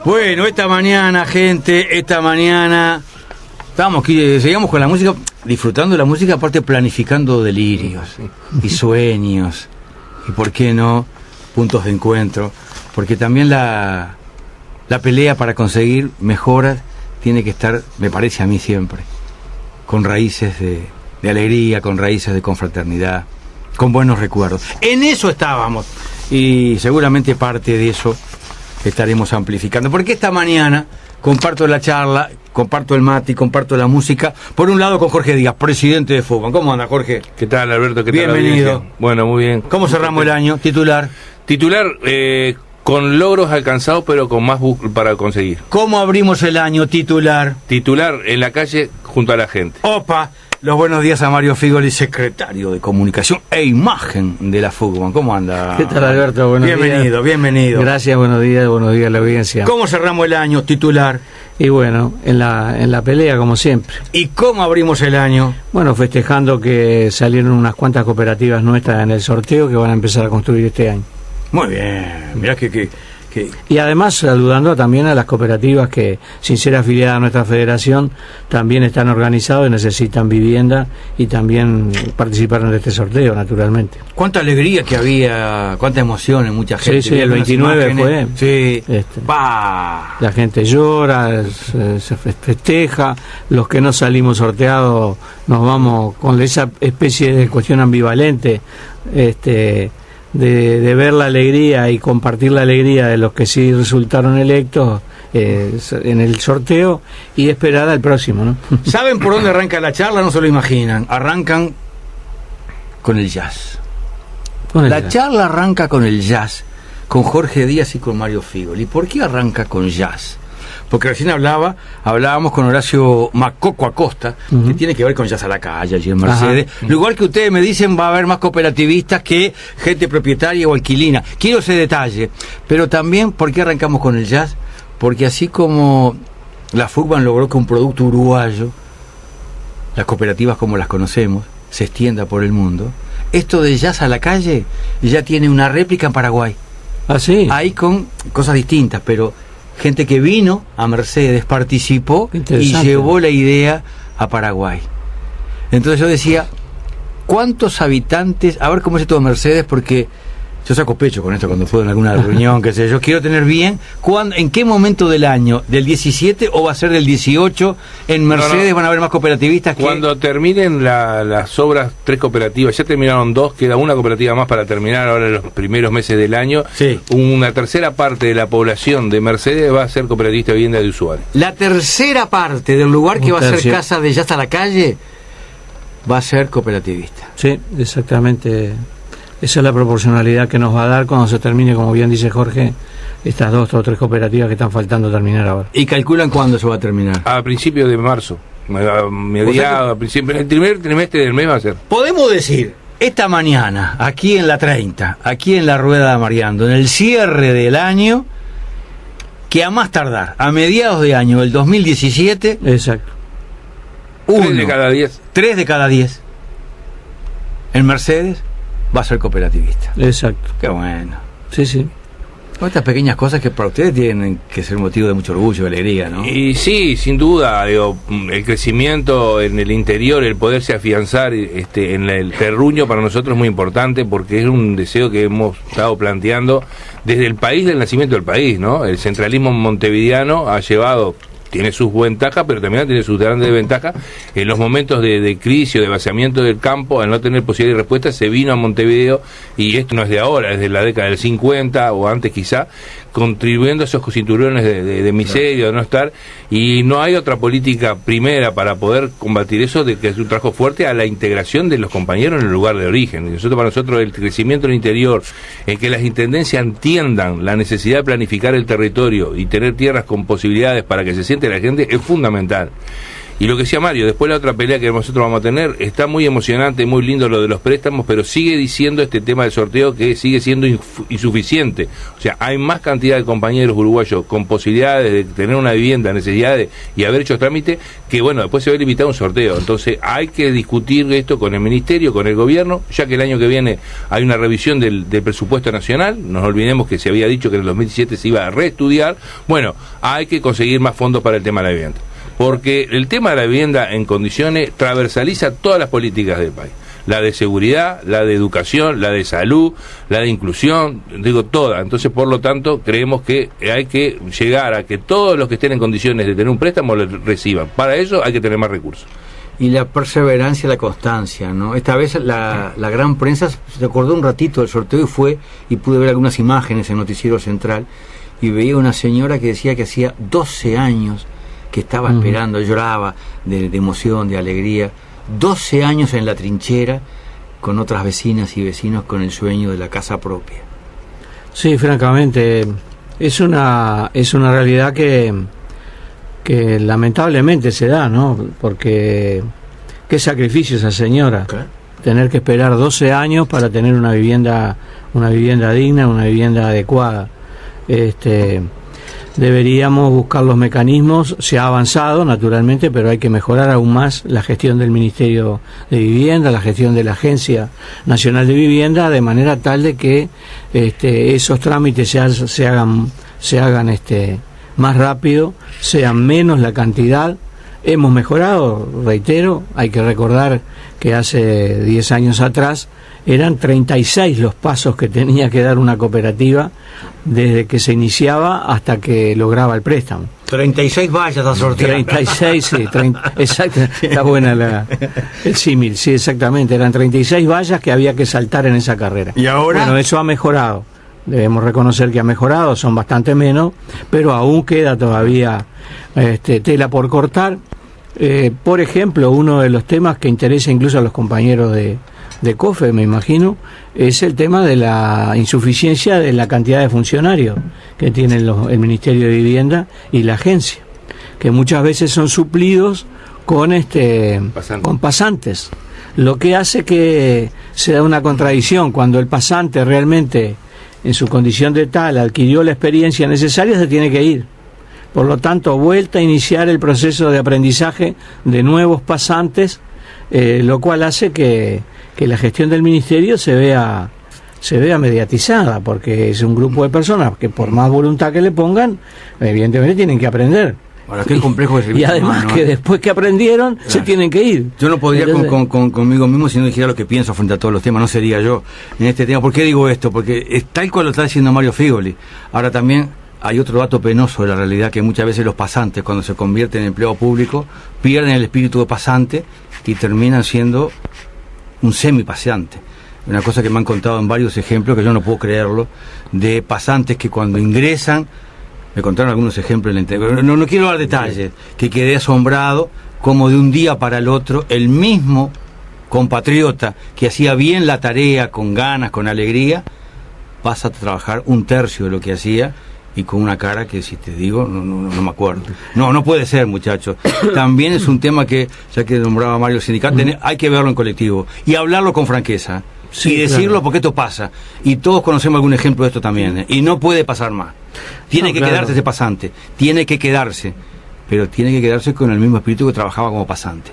Bueno, esta mañana, gente, estábamos aquí, seguimos con la música, disfrutando de la música, aparte planificando delirios y sueños, y por qué no, puntos de encuentro, porque también la pelea para conseguir mejoras tiene que estar, me parece a mí siempre, con raíces de alegría, con raíces de confraternidad, con buenos recuerdos. En eso estábamos, y seguramente parte de eso estaremos amplificando, porque esta mañana comparto la charla, comparto el mate, comparto la música, por un lado con Jorge Díaz, presidente de Fútbol. ¿Cómo anda, Jorge? ¿Qué tal, Alberto? ¿Qué tal? Bienvenido. Bueno, muy bien. ¿Cómo cerramos el año? Titular. Con logros alcanzados, pero con más para conseguir. ¿Cómo abrimos el año? Titular. Titular en la calle junto a la gente. Opa. Los buenos días a Mario Figoli, secretario de Comunicación e Imagen de la Fútbol. ¿Cómo anda? ¿Qué tal, Alberto? Buenos días. Bienvenido. Gracias, buenos días a la audiencia. ¿Cómo cerramos el año? Titular. Y bueno, en la pelea, como siempre. ¿Y cómo abrimos el año? Bueno, festejando que salieron unas cuantas cooperativas nuestras en el sorteo que van a empezar a construir este año. Muy bien. Mirá que... Y además saludando también a las cooperativas que, sin ser afiliadas a nuestra federación, también están organizadas y necesitan vivienda y también participaron de este sorteo, naturalmente. Cuánta alegría que había, cuánta emoción en mucha gente. Sí, el 29 fue. Sí. La gente llora, se festeja. Los que no salimos sorteados nos vamos con esa especie de cuestión ambivalente, de ver la alegría y compartir la alegría de los que sí resultaron electos en el sorteo y esperar al próximo, ¿no? ¿Saben por dónde arranca la charla? No se lo imaginan. Arrancan con el jazz. Charla arranca con el jazz, con Jorge Díaz y con Mario Figoli. ¿Por qué arranca con jazz? Porque recién hablábamos con Horacio Macoco Acosta, que tiene que ver con Jazz a la Calle, allí en Mercedes. Lugar que ustedes me dicen va a haber más cooperativistas que gente propietaria o alquilina. Quiero ese detalle. Pero también, ¿por qué arrancamos con el jazz? Porque así como la Fútbol logró que un producto uruguayo, las cooperativas como las conocemos, se extienda por el mundo, esto de Jazz a la Calle ya tiene una réplica en Paraguay. ¿Ah, sí? Ahí con cosas distintas, pero... gente que vino a Mercedes, participó y llevó la idea a Paraguay. Entonces yo decía, ¿cuántos habitantes? A ver cómo es esto de Mercedes, porque yo saco pecho con esto cuando fue en alguna reunión, qué sé yo. Quiero tener bien, ¿en qué momento del año? ¿Del 17 o va a ser del 18? En Mercedes van a haber más cooperativistas que... Cuando terminen las obras, 3 cooperativas, ya terminaron 2, queda una cooperativa más para terminar ahora en los primeros meses del año. Sí. Una tercera parte de la población de Mercedes va a ser cooperativista de vivienda de usuarios. La tercera parte del lugar que va a ser casa de Jazz a la Calle va a ser cooperativista. Sí, exactamente. Esa es la proporcionalidad que nos va a dar cuando se termine, como bien dice Jorge, estas 2 o 3 cooperativas que están faltando terminar ahora. ¿Y calculan cuándo se va a terminar? A principios de marzo. A principio, el primer trimestre del mes va a ser. Podemos decir, esta mañana, aquí en la 30, aquí en la Rueda de Mariando, en el cierre del año, que a más tardar, a mediados de año del 2017... Exacto. 3 de cada 10. 3 de cada 10. En Mercedes va a ser cooperativista. Exacto. Qué bueno. Sí, sí. Estas pequeñas cosas que para ustedes tienen que ser motivo de mucho orgullo y alegría, ¿no? Y sí, sin duda, el crecimiento en el interior, el poderse afianzar en el terruño para nosotros es muy importante, porque es un deseo que hemos estado planteando desde el país del nacimiento del país, ¿no? El centralismo montevideano ha llevado... tiene sus ventajas, pero también tiene sus grandes desventajas. En los momentos de crisis o de vaciamiento del campo, al no tener posibilidad de respuesta, se vino a Montevideo, y esto no es de ahora, es de la década del 50 o antes quizá, contribuyendo a esos cinturones de miseria, de no estar, y no hay otra política primera para poder combatir eso, de que es un trabajo fuerte a la integración de los compañeros en el lugar de origen. Y para nosotros el crecimiento en el interior, el que las intendencias entiendan la necesidad de planificar el territorio y tener tierras con posibilidades para que se siente la gente, es fundamental. Y lo que decía Mario, después la otra pelea que nosotros vamos a tener, está muy emocionante, muy lindo lo de los préstamos, pero sigue diciendo este tema del sorteo que sigue siendo insuficiente. O sea, hay más cantidad de compañeros uruguayos con posibilidades de tener una vivienda, necesidades y haber hecho trámite, que bueno, después se va a limitar un sorteo. Entonces hay que discutir esto con el Ministerio, con el Gobierno, ya que el año que viene hay una revisión del presupuesto nacional. No nos olvidemos que se había dicho que en el 2017 se iba a reestudiar. Bueno, hay que conseguir más fondos para el tema de la vivienda, porque el tema de la vivienda en condiciones transversaliza todas las políticas del país, la de seguridad, la de educación, la de salud, la de inclusión, digo toda. Entonces, por lo tanto, creemos que hay que llegar a que todos los que estén en condiciones de tener un préstamo lo reciban. Para eso hay que tener más recursos. Y la perseverancia, la constancia, ¿no? Esta vez la gran prensa se acordó un ratito del sorteo y pude ver algunas imágenes en Noticiero Central, y veía una señora que decía que hacía 12 años que estaba esperando, lloraba de emoción, de alegría, 12 años en la trinchera, con otras vecinas y vecinos con el sueño de la casa propia. Sí, francamente, es una realidad que lamentablemente se da, ¿no? Porque qué sacrificio esa señora, ¿qué? Tener que esperar 12 años para tener una vivienda digna, una vivienda adecuada. Deberíamos buscar los mecanismos. Se ha avanzado naturalmente, pero hay que mejorar aún más la gestión del Ministerio de Vivienda, la gestión de la Agencia Nacional de Vivienda, de manera tal de que esos trámites se hagan más rápido, sean menos la cantidad. Hemos mejorado, reitero, hay que recordar que hace 10 años atrás eran 36 los pasos que tenía que dar una cooperativa desde que se iniciaba hasta que lograba el préstamo. 36 vallas a sortear. 36, sí, exacto, está buena el símil, sí, exactamente, eran 36 vallas que había que saltar en esa carrera. ¿Y ahora? Bueno, eso ha mejorado, debemos reconocer que ha mejorado, son bastante menos, pero aún queda todavía tela por cortar. Por ejemplo, uno de los temas que interesa incluso a los compañeros de COFE, me imagino, es el tema de la insuficiencia de la cantidad de funcionarios que tiene el Ministerio de Vivienda y la agencia, que muchas veces son suplidos con pasantes, lo que hace que se da una contradicción. Cuando el pasante realmente, en su condición de tal, adquirió la experiencia necesaria, se tiene que ir. Por lo tanto, vuelta a iniciar el proceso de aprendizaje de nuevos pasantes, lo cual hace que la gestión del ministerio se vea mediatizada, porque es un grupo de personas que, por más voluntad que le pongan, evidentemente tienen que aprender. Ahora, qué complejo es el y además humano, que después que aprendieron, claro, se tienen que ir. Yo no podría conmigo mismo si no dijera lo que pienso frente a todos los temas, no sería yo en este tema. ¿Por qué digo esto? Porque es tal cual lo está diciendo Mario Figoli. Ahora también hay otro dato penoso de la realidad, que muchas veces los pasantes, cuando se convierten en empleo público, pierden el espíritu de pasante y terminan siendo un semipasante. Una cosa que me han contado en varios ejemplos, que yo no puedo creerlo, de pasantes que cuando ingresan, me contaron algunos ejemplos, no quiero dar detalles, que quedé asombrado como de un día para el otro el mismo compatriota que hacía bien la tarea, con ganas, con alegría, pasa a trabajar un tercio de lo que hacía, y con una cara que, si te digo, no me acuerdo. No puede ser, muchachos. También es un tema que, ya que nombraba Mario el sindicato, hay que verlo en colectivo y hablarlo con franqueza, sí, y decirlo, claro, porque esto pasa. Y todos conocemos algún ejemplo de esto también, y no puede pasar más. Tiene que quedarse ese pasante, tiene que quedarse, pero tiene que quedarse con el mismo espíritu que trabajaba como pasante.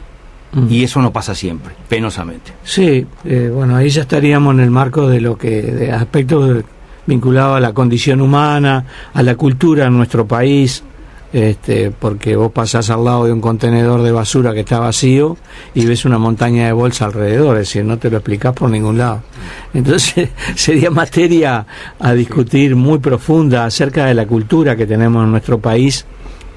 Y eso no pasa siempre, penosamente. Sí, bueno, ahí ya estaríamos en el marco de lo que, de aspectos vinculado a la condición humana, a la cultura en nuestro país, porque vos pasás al lado de un contenedor de basura que está vacío y ves una montaña de bolsa alrededor, es decir, no te lo explicás por ningún lado. Entonces sería materia a discutir muy profunda acerca de la cultura que tenemos en nuestro país,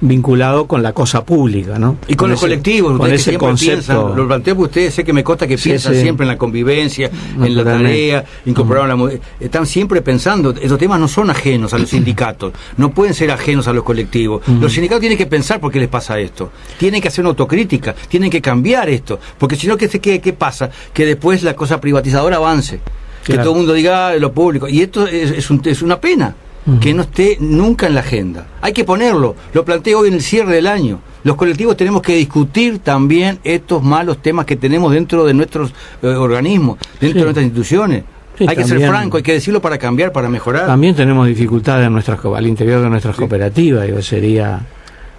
vinculado con la cosa pública, ¿no? Y con los colectivos, con ese concepto. Piensan, lo planteo porque ustedes, sé que me consta que piensan siempre en la convivencia, en la tarea, incorporaron están siempre pensando. Esos temas no son ajenos a los sindicatos, no pueden ser ajenos a los colectivos. Los sindicatos tienen que pensar por qué les pasa esto, tienen que hacer una autocrítica, tienen que cambiar esto, porque si no, ¿qué pasa? Que después la cosa privatizadora avance, que todo el mundo diga lo público, y esto es una pena que no esté nunca en la agenda. Hay que ponerlo, lo planteo hoy en el cierre del año. Los colectivos tenemos que discutir también estos malos temas que tenemos dentro de nuestros organismos, dentro de nuestras instituciones. Sí, hay que ser franco, hay que decirlo para cambiar, para mejorar. También tenemos dificultades al interior de nuestras cooperativas, digo, sería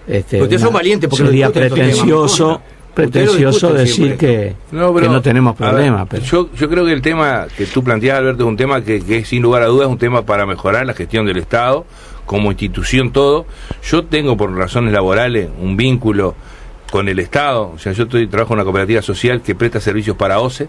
ustedes son valientes porque sería pretencioso decir que no tenemos problemas. Pero yo creo que el tema que tú planteas, Alberto, es un tema que sin lugar a dudas es un tema para mejorar la gestión del Estado como institución, todo. Yo tengo por razones laborales un vínculo con el Estado, o sea, yo trabajo en una cooperativa social que presta servicios para OCE,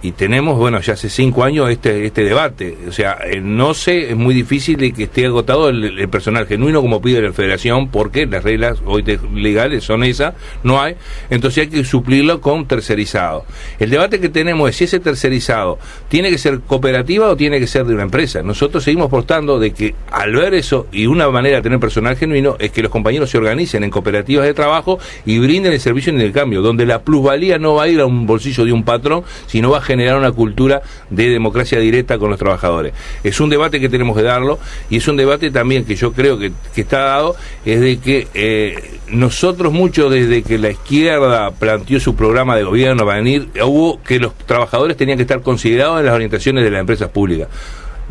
y tenemos, bueno, ya hace 5 años este debate, o sea, no sé, es muy difícil de que esté agotado el personal genuino como pide la Federación, porque las reglas hoy legales son esas, no hay, entonces hay que suplirlo con tercerizado. El debate que tenemos es si ese tercerizado tiene que ser cooperativa o tiene que ser de una empresa. Nosotros seguimos apostando de que al ver eso, y una manera de tener personal genuino es que los compañeros se organicen en cooperativas de trabajo y brinden el servicio en el cambio, donde la plusvalía no va a ir a un bolsillo de un patrón, sino va a generar una cultura de democracia directa con los trabajadores. Es un debate que tenemos que darlo, y es un debate también que yo creo que está dado, es de que nosotros mucho desde que la izquierda planteó su programa de gobierno para venir, hubo que los trabajadores tenían que estar considerados en las orientaciones de las empresas públicas.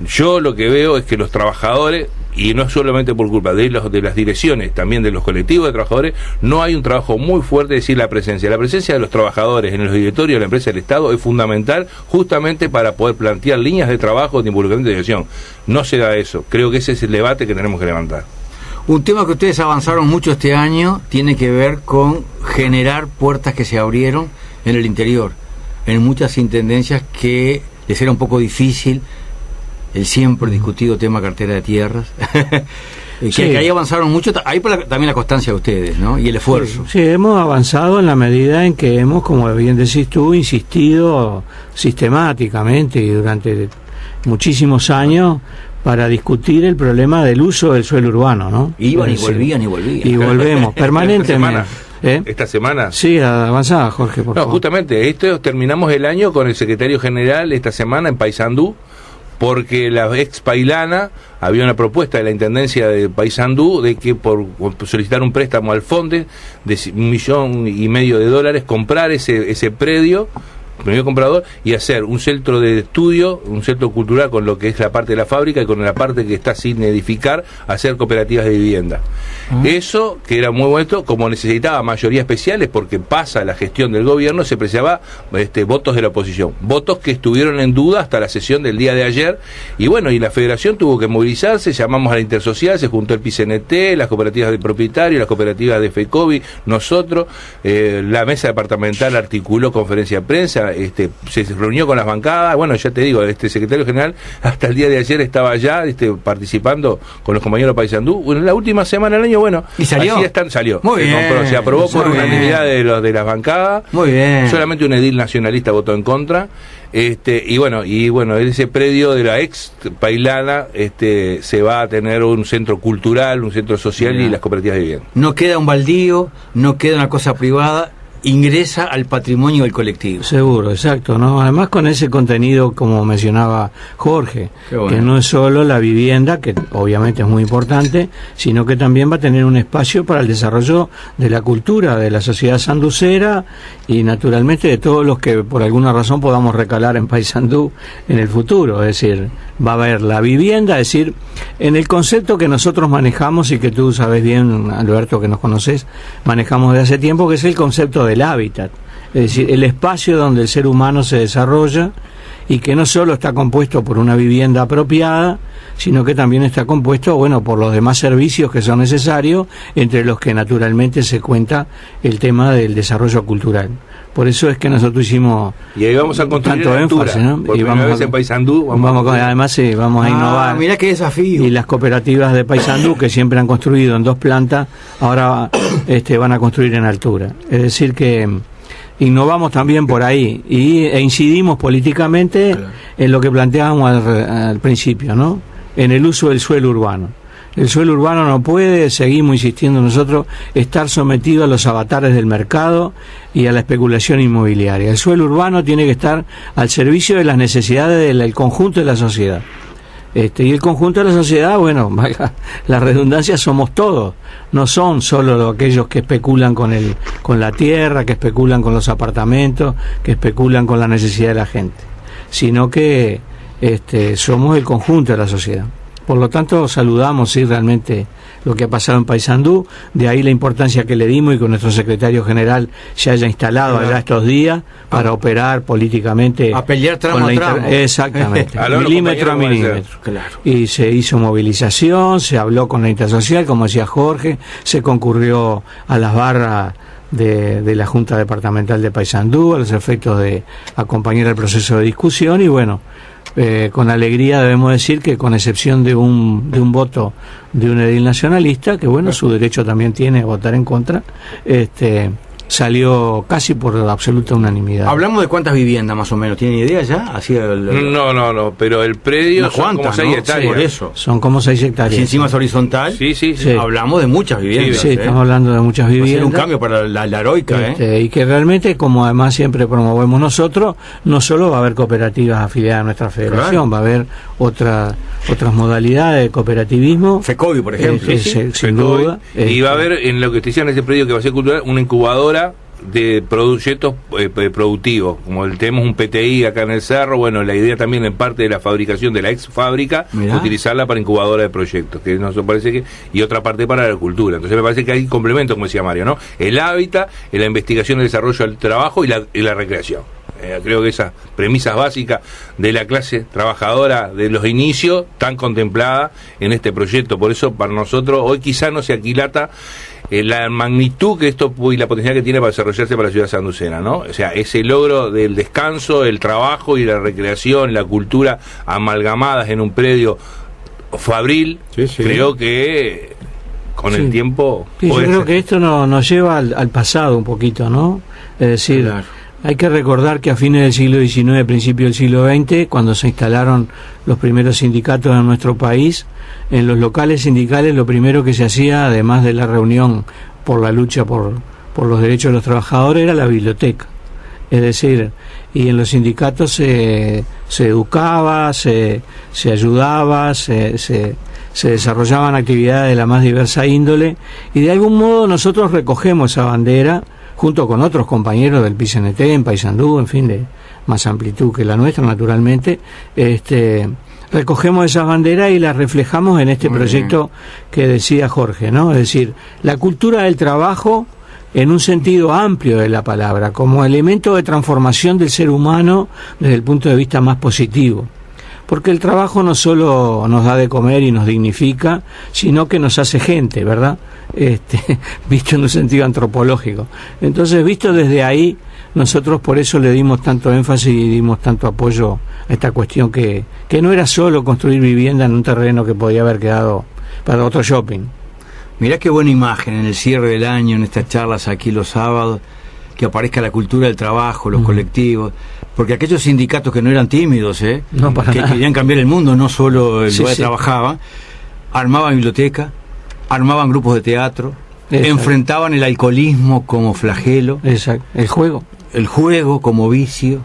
Yo lo que veo es que los trabajadores, y no solamente por culpa de las direcciones, también de los colectivos de trabajadores, no hay un trabajo muy fuerte de decir la presencia de los trabajadores en los directorios de la empresa del Estado es fundamental justamente para poder plantear líneas de trabajo de involucramiento de dirección. No se da eso, creo que ese es el debate que tenemos que levantar. Un tema que ustedes avanzaron mucho este año tiene que ver con generar puertas que se abrieron en el interior, en muchas intendencias que les era un poco difícil el siempre discutido tema cartera de tierras. Que ahí avanzaron mucho, ahí también la constancia de ustedes, ¿no? Y el esfuerzo. Sí, hemos avanzado en la medida en que hemos, como bien decís tú, insistido sistemáticamente y durante muchísimos años para discutir el problema del uso del suelo urbano, ¿no? Iban y volvían. Y volvemos permanentemente. ¿Esta semana? Sí, avanzada, Jorge, por favor. Justamente, terminamos el año con el secretario general esta semana en Paysandú, porque la ex Pailana había una propuesta de la Intendencia de Paysandú de que por solicitar un préstamo al FONDE de $1,5 millones, comprar ese predio, primer comprador, y hacer un centro de estudio, un centro cultural con lo que es la parte de la fábrica y con la parte que está sin edificar, hacer cooperativas de vivienda. Eso, que era muy bueno, como necesitaba mayoría especiales, porque pasa la gestión del gobierno, se apreciaba votos de la oposición, votos que estuvieron en duda hasta la sesión del día de ayer, y bueno, y la Federación tuvo que movilizarse, llamamos a la Intersocial, se juntó el PCNT, las cooperativas de propietarios, las cooperativas de FECOBI, nosotros, la mesa departamental articuló conferencia de prensa, se reunió con las bancadas, bueno, ya te digo, secretario general hasta el día de ayer estaba allá participando con los compañeros de Paysandú, en la última semana del año, bueno, ¿y salió? Salió. Muy bien. Se aprobó por unanimidad de las bancadas. Muy bien. Solamente un edil nacionalista votó en contra. Y bueno, ese predio de la ex Pailana se va a tener un centro cultural, un centro social y las cooperativas de vivienda. No queda un baldío, no queda una cosa privada, ingresa al patrimonio del colectivo. Seguro, exacto, ¿no? Además con ese contenido, como mencionaba Jorge, bueno, que no es solo la vivienda, que obviamente es muy importante, sino que también va a tener un espacio para el desarrollo de la cultura, de la sociedad sanducera y naturalmente de todos los que por alguna razón podamos recalar en Paysandú en el futuro. Es decir, va a haber la vivienda, es decir, en el concepto que nosotros manejamos y que tú sabes bien, Alberto, que nos conoces, manejamos de hace tiempo, que es el concepto del hábitat, es decir, el espacio donde el ser humano se desarrolla y que no solo está compuesto por una vivienda apropiada, sino que también está compuesto, bueno, por los demás servicios que son necesarios, entre los que naturalmente se cuenta el tema del desarrollo cultural. Por eso es que nosotros hicimos y ahí vamos a construir tanto énfasis, ¿no? Por primera vez en Paysandú además vamos a innovar. Mirá qué desafío. Y las cooperativas de Paysandú, que siempre han construido en 2 plantas, ahora van a construir en altura. Es decir que innovamos también por ahí e incidimos políticamente en lo que planteábamos al principio, ¿no? En el uso del suelo urbano. El suelo urbano no puede, seguimos insistiendo nosotros, estar sometido a los avatares del mercado y a la especulación inmobiliaria. El suelo urbano tiene que estar al servicio de las necesidades del conjunto de la sociedad. Y el conjunto de la sociedad, bueno, la redundancia, somos todos, no son solo aquellos que especulan con la tierra, que especulan con los apartamentos, que especulan con la necesidad de la gente, sino que somos el conjunto de la sociedad. Por lo tanto, saludamos realmente lo que ha pasado en Paysandú, de ahí la importancia que le dimos y que nuestro secretario general se haya instalado allá estos días para operar políticamente. A pelear tramo a tramo. Exactamente, milímetro a milímetro. Claro. Y se hizo movilización, se habló con la Intersocial, como decía Jorge, se concurrió a las barras de la Junta Departamental de Paysandú, a los efectos de acompañar el proceso de discusión, y bueno, con alegría debemos decir que, con excepción de un voto de un edil nacionalista, que bueno, su derecho también tiene a votar en contra, salió casi por absoluta unanimidad. ¿Hablamos de cuántas viviendas más o menos? ¿Tienen idea ya? Así No, pero el predio son como 6 hectáreas. Sí, por eso. Son como 6 hectáreas. Si encima es horizontal, sí. Hablamos de muchas viviendas. Sí, estamos hablando de muchas viviendas. Va a ser un cambio para la heroica. Y que realmente, como además siempre promovemos nosotros, no solo va a haber cooperativas afiliadas a nuestra federación, va a haber otras modalidades de cooperativismo. FECOBI, por ejemplo. Sin duda. Y va a haber, en lo que te decían, en ese predio que va a ser cultural, una incubadora de proyectos productivos, como tenemos un PTI acá en el Cerro. Bueno, la idea también, en parte de la fabricación de la ex fábrica, utilizarla para incubadora de proyectos, que nos parece que, y otra parte para la cultura. Entonces me parece que hay complemento, como decía Mario, ¿no? El hábitat, la investigación, el desarrollo del trabajo y la recreación. Creo que esas premisas básicas de la clase trabajadora de los inicios están contempladas en este proyecto. Por eso, para nosotros, hoy quizá no se aquilata la magnitud que esto y la potencialidad que tiene para desarrollarse para la ciudad sanducena, ¿no? O sea, ese logro del descanso, el trabajo y la recreación, la cultura amalgamadas en un predio fabril, creo que con el tiempo... Sí, yo creo que esto nos lleva al pasado un poquito, ¿no? Es decir... Hay que recordar que a fines del siglo XIX, principio del siglo XX, cuando se instalaron los primeros sindicatos en nuestro país, en los locales sindicales lo primero que se hacía, además de la reunión por la lucha por los derechos de los trabajadores, era la biblioteca. Es decir, y en los sindicatos se educaba, se ayudaba, se desarrollaban actividades de la más diversa índole, y de algún modo nosotros recogemos esa bandera junto con otros compañeros del PCNT en Paysandú, en fin, de más amplitud que la nuestra, naturalmente. Recogemos esas banderas y las reflejamos en este proyecto que decía Jorge, ¿no? Es decir, la cultura del trabajo en un sentido amplio de la palabra, como elemento de transformación del ser humano desde el punto de vista más positivo. Porque el trabajo no solo nos da de comer y nos dignifica, sino que nos hace gente, ¿verdad? Visto en un sentido antropológico. Entonces, visto desde ahí, nosotros por eso le dimos tanto énfasis y dimos tanto apoyo a esta cuestión que no era solo construir vivienda en un terreno que podía haber quedado para otro shopping. Mirá qué buena imagen en el cierre del año, en estas charlas aquí los sábados, que aparezca la cultura del trabajo, los colectivos, porque aquellos sindicatos que no eran tímidos, que querían cambiar el mundo, no solo el lugar que trabajaban, armaban biblioteca, armaban grupos de teatro, enfrentaban el alcoholismo como flagelo, el juego como vicio.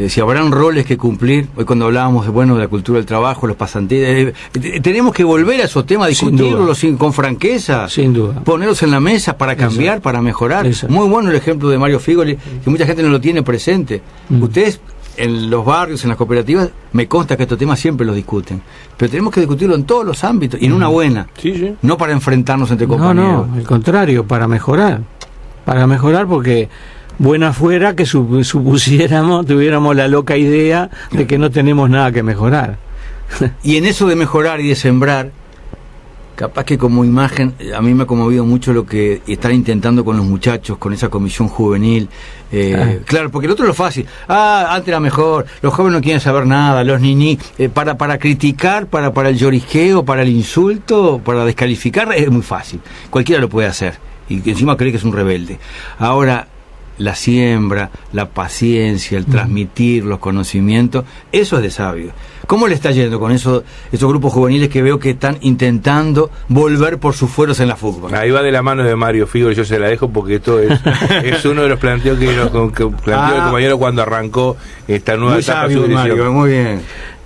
Si habrán roles que cumplir. Hoy, cuando hablábamos de la cultura del trabajo, los pasantes, tenemos que volver a esos temas, discutirlos con franqueza, sin duda, ponerlos en la mesa para cambiar, para mejorar. Muy bueno el ejemplo de Mario Figoli, que mucha gente no lo tiene presente. Ustedes en los barrios, en las cooperativas, me consta que estos temas siempre los discuten, pero tenemos que discutirlo en todos los ámbitos y en una buena, no para enfrentarnos entre compañeros. No, al contrario, para mejorar, porque buena fuera que tuviéramos la loca idea de que no tenemos nada que mejorar. Y en eso de mejorar y de sembrar, capaz que como imagen, a mí me ha conmovido mucho lo que están intentando con los muchachos, con esa comisión juvenil. Claro, porque el otro es lo fácil. Antes era mejor, los jóvenes no quieren saber nada, los niños, para criticar, para el llorisqueo, para el insulto, para descalificar, es muy fácil. Cualquiera lo puede hacer. Y encima cree que es un rebelde. Ahora, la siembra, la paciencia, el transmitir los conocimientos, eso es de sabio. ¿Cómo le está yendo con esos grupos juveniles que veo que están intentando volver por sus fueros en la fútbol? Ahí va de la mano de Mario Figoli, yo se la dejo porque esto es uno de los planteos que planteó el compañero cuando arrancó esta nueva etapa. Mario, muy bien.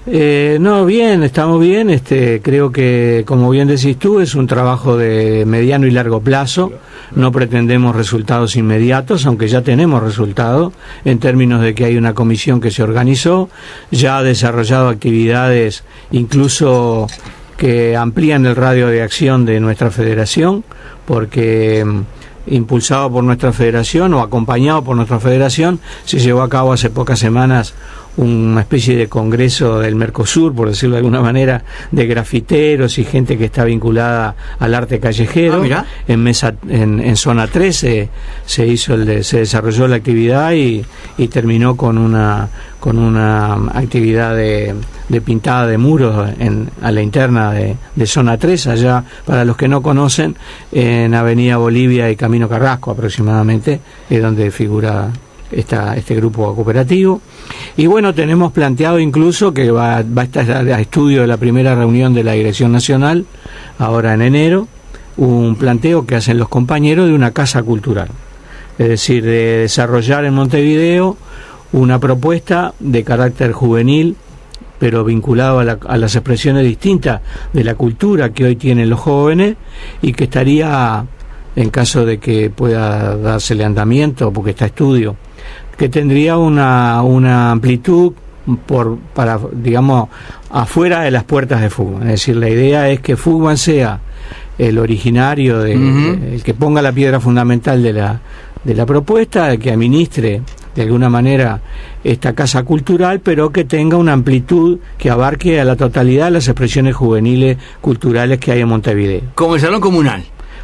No, bien, estamos bien. Creo que, como bien decís tú, es un trabajo de mediano y largo plazo. No pretendemos resultados inmediatos, aunque ya tenemos resultados, en términos de que hay una comisión que se organizó, ya ha desarrollado actividades incluso que amplían el radio de acción de nuestra federación, porque impulsado por nuestra federación o acompañado por nuestra federación, se llevó a cabo hace pocas semanas una especie de congreso del Mercosur, por decirlo de alguna manera, de grafiteros y gente que está vinculada al arte callejero. En zona 3 se desarrolló la actividad y terminó con una actividad de pintada de muros a la interna de zona 3, allá, para los que no conocen, en Avenida Bolivia y Camino Carrasco aproximadamente, es donde figura este grupo cooperativo. Y bueno, tenemos planteado incluso que va a estar a estudio de la primera reunión de la Dirección Nacional, ahora en enero, un planteo que hacen los compañeros de una casa cultural, es decir, de desarrollar en Montevideo una propuesta de carácter juvenil, pero vinculado a las expresiones distintas de la cultura que hoy tienen los jóvenes, y que estaría, en caso de que pueda dársele andamiento, porque está estudio, que tendría una amplitud para, digamos, afuera de las puertas de Fugman. Es decir, la idea es que Fugman sea el originario, el que ponga la piedra fundamental de la propuesta, el que administre de alguna manera esta casa cultural, pero que tenga una amplitud que abarque a la totalidad de las expresiones juveniles culturales que hay en Montevideo. Como el salón comunal.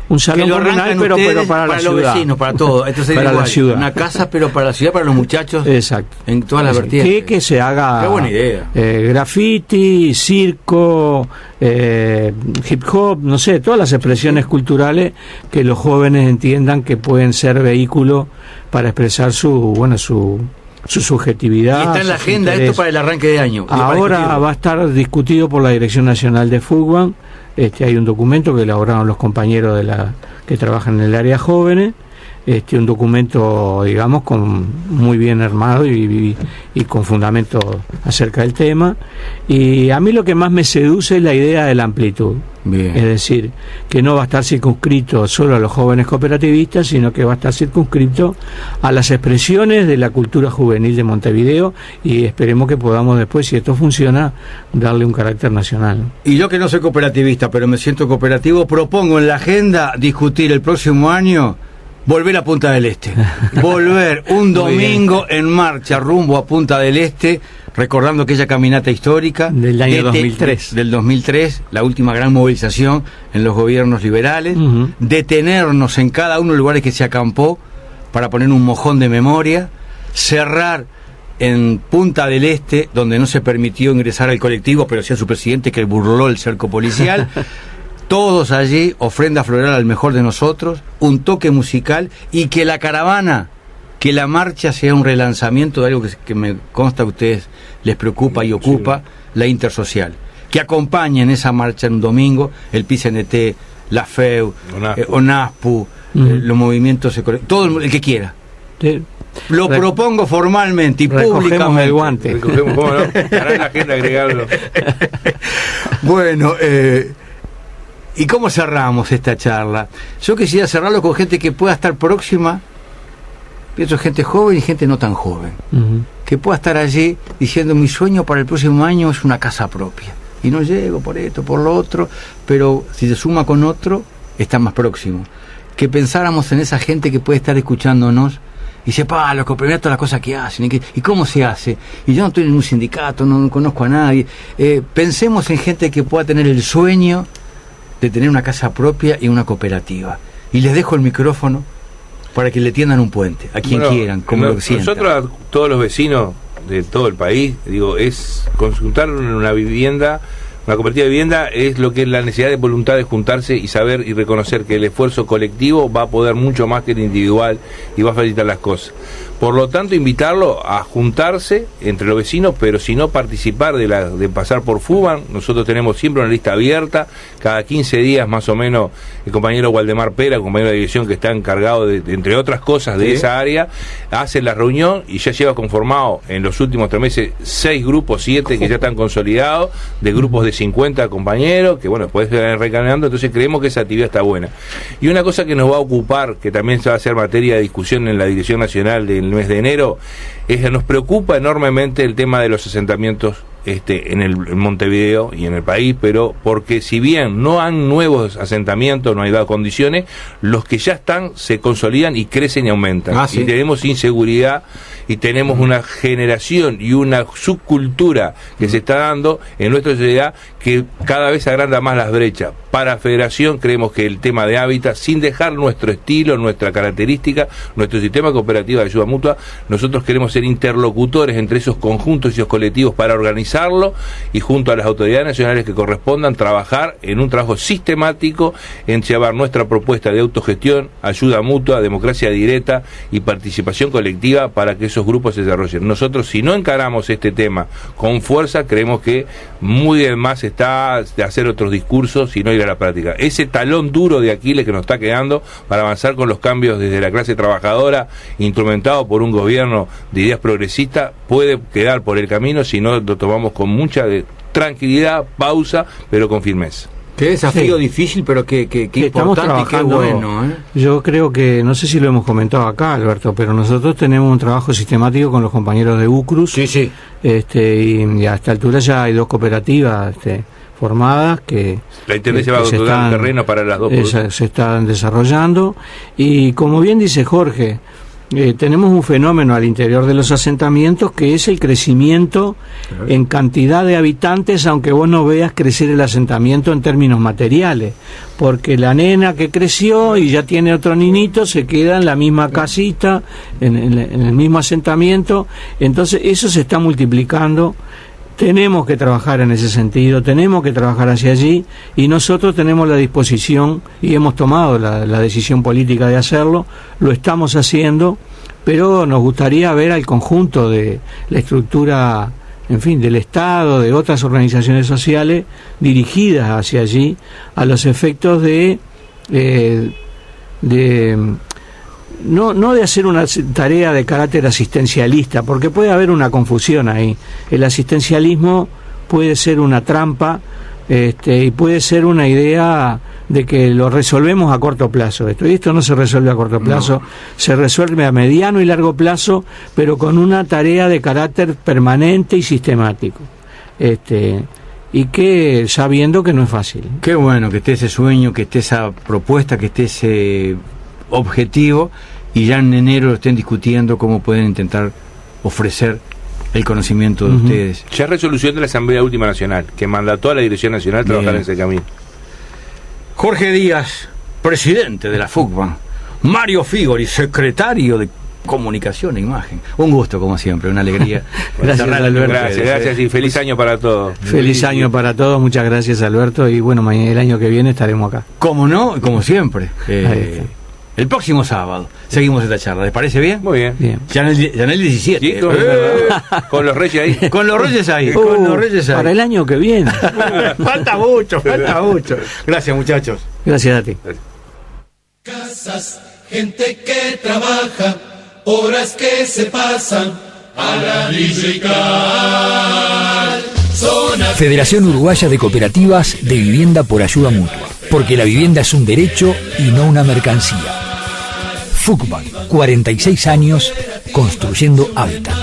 Un salón comunal, pero para la ciudad. Los vecinos, para todo. Esto sería para igual. La ciudad. Una casa, pero para la ciudad, para los muchachos. Exacto. En todas las vertientes. Que se haga. Qué buena idea. Graffiti, circo, hip hop, no sé, todas las expresiones culturales que los jóvenes entiendan que pueden ser vehículo para expresar su subjetividad. Y está en la agenda esto para el arranque de año. Ahora va a estar discutido por la Dirección Nacional de Fugman. Hay un documento que elaboraron los compañeros que trabajan en el área jóvenes, un documento, digamos, muy bien armado y con fundamento acerca del tema. Y a mí lo que más me seduce es la idea de la amplitud. Bien. Es decir, que no va a estar circunscrito solo a los jóvenes cooperativistas, sino que va a estar circunscrito a las expresiones de la cultura juvenil de Montevideo, y esperemos que podamos después, si esto funciona, darle un carácter nacional. Y yo, que no soy cooperativista, pero me siento cooperativo, propongo en la agenda discutir el próximo año volver a Punta del Este. Volver un domingo en marcha rumbo a Punta del Este, recordando aquella caminata histórica del año 2003. Del 2003, la última gran movilización en los gobiernos liberales, detenernos en cada uno de los lugares que se acampó para poner un mojón de memoria, cerrar en Punta del Este, donde no se permitió ingresar al colectivo, pero sí a su presidente, que burló el cerco policial. Todos allí, ofrenda floral al mejor de nosotros, un toque musical, y que la caravana, que la marcha sea un relanzamiento de algo que me consta a ustedes les preocupa y ocupa, la intersocial. Que acompañen esa marcha en un domingo, el PCNT, la FEU, ONASPU, los movimientos económicos, todo el que quiera. Sí. Lo propongo formalmente y públicamente. El guante. Recogemos, ¿cómo no? Estará en la agenda agregarlo. Bueno, ¿y cómo cerramos esta charla? Yo quisiera cerrarlo con gente que pueda estar próxima, pienso gente joven y gente no tan joven, que pueda estar allí diciendo: mi sueño para el próximo año es una casa propia, y no llego por esto, por lo otro, pero si se suma con otro, está más próximo. Que pensáramos en esa gente que puede estar escuchándonos y dice: los cooperativos, todas las cosas que hacen, ¿y cómo se hace? Y yo no estoy en un sindicato, no conozco a nadie. Pensemos en gente que pueda tener el sueño de tener una casa propia y una cooperativa. Y les dejo el micrófono para que le tiendan un puente a quien quieran, como lo sientan. Nosotros, a todos los vecinos de todo el país, es consultar una vivienda, una cooperativa de vivienda, es lo que es la necesidad de voluntad de juntarse y saber y reconocer que el esfuerzo colectivo va a poder mucho más que el individual y va a facilitar las cosas. Por lo tanto, invitarlo a juntarse entre los vecinos, pero si no participar de pasar por FUBAN. Nosotros tenemos siempre una lista abierta, cada 15 días más o menos el compañero Waldemar Pera, el compañero de dirección que está encargado de entre otras cosas de esa área, hace la reunión y ya lleva conformado en los últimos 3 meses 6 grupos, 7 que ya están consolidados, de grupos de 50 compañeros, que bueno, después se van recargando. Entonces creemos que esa actividad está buena. Y una cosa que nos va a ocupar, que también se va a hacer materia de discusión en la Dirección Nacional del mes de enero, es que nos preocupa enormemente el tema de los asentamientos en Montevideo y en el país, pero porque si bien no han nuevos asentamientos, no hay dado condiciones, los que ya están se consolidan y crecen y aumentan. ¿Sí? Y tenemos inseguridad y tenemos una generación y una subcultura que se está dando en nuestra sociedad que cada vez agranda más las brechas. Para Federación creemos que el tema de hábitat, sin dejar nuestro estilo, nuestra característica, nuestro sistema cooperativo de ayuda mutua, nosotros queremos ser interlocutores entre esos conjuntos y esos colectivos para organizarlo y junto a las autoridades nacionales que correspondan trabajar en un trabajo sistemático en llevar nuestra propuesta de autogestión, ayuda mutua, democracia directa y participación colectiva para que esos grupos se desarrollen. Nosotros, si no encaramos este tema con fuerza, creemos que muy de más está de hacer otros discursos y no ir a la práctica. Ese talón duro de Aquiles que nos está quedando para avanzar con los cambios desde la clase trabajadora, instrumentado por un gobierno de ideas progresistas, puede quedar por el camino si no lo tomamos con mucha tranquilidad, pausa, pero con firmeza. Qué desafío difícil, pero qué estamos importante y qué bueno. Yo creo que, no sé si lo hemos comentado acá, Alberto, pero nosotros tenemos un trabajo sistemático con los compañeros de UCRUS. Sí. Y a esta altura ya hay 2 cooperativas formadas que la Intendencia va a dotar el terreno para las 2 se están desarrollando. Y como bien dice Jorge, tenemos un fenómeno al interior de los asentamientos que es el crecimiento en cantidad de habitantes, aunque vos no veas crecer el asentamiento en términos materiales, porque la nena que creció y ya tiene otro niñito se queda en la misma casita, en el mismo asentamiento. Entonces eso se está multiplicando. Tenemos que trabajar en ese sentido, tenemos que trabajar hacia allí, y nosotros tenemos la disposición y hemos tomado la decisión política de hacerlo, lo estamos haciendo, pero nos gustaría ver al conjunto de la estructura, en fin, del Estado, de otras organizaciones sociales dirigidas hacia allí, a los efectos no de hacer una tarea de carácter asistencialista, porque puede haber una confusión ahí. El asistencialismo puede ser una trampa y puede ser una idea de que lo resolvemos a corto plazo. Esto no se resuelve a corto plazo, se resuelve a mediano y largo plazo, pero con una tarea de carácter permanente y sistemático. Y que sabiendo que no es fácil. Qué bueno que esté ese sueño, que esté esa propuesta, que esté ese objetivo, y ya en enero lo estén discutiendo cómo pueden intentar ofrecer el conocimiento de ustedes. Ya resolución de la Asamblea Última Nacional, que mandató a la Dirección Nacional trabajar en ese camino. Jorge Díaz, presidente de la FUCBAN. Mario Figori, secretario de Comunicación e Imagen. Un gusto, como siempre, una alegría. Gracias, Alberto. Gracias y feliz año para todos. Feliz año para todos, muchas gracias, Alberto, y bueno, el año que viene estaremos acá. Como no, como siempre. El próximo sábado seguimos esta charla. ¿Les parece bien? Muy bien. Ya en el 17. Sí, con los Reyes ahí. Con los Reyes ahí. Con los Reyes ahí. Para el año que viene. Falta mucho. Gracias, muchachos. Gracias a ti. Casas, gente que trabaja, horas que se pasan a la Digital. Federación Uruguaya de Cooperativas de Vivienda por Ayuda Mutua. Porque la vivienda es un derecho y no una mercancía. FUCBAN, 46 años construyendo hábitat.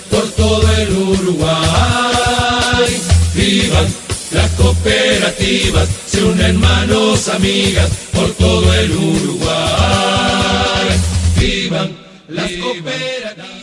Por todo el Uruguay, vivan las cooperativas, se unen manos amigas por todo el Uruguay. Vivan las cooperativas.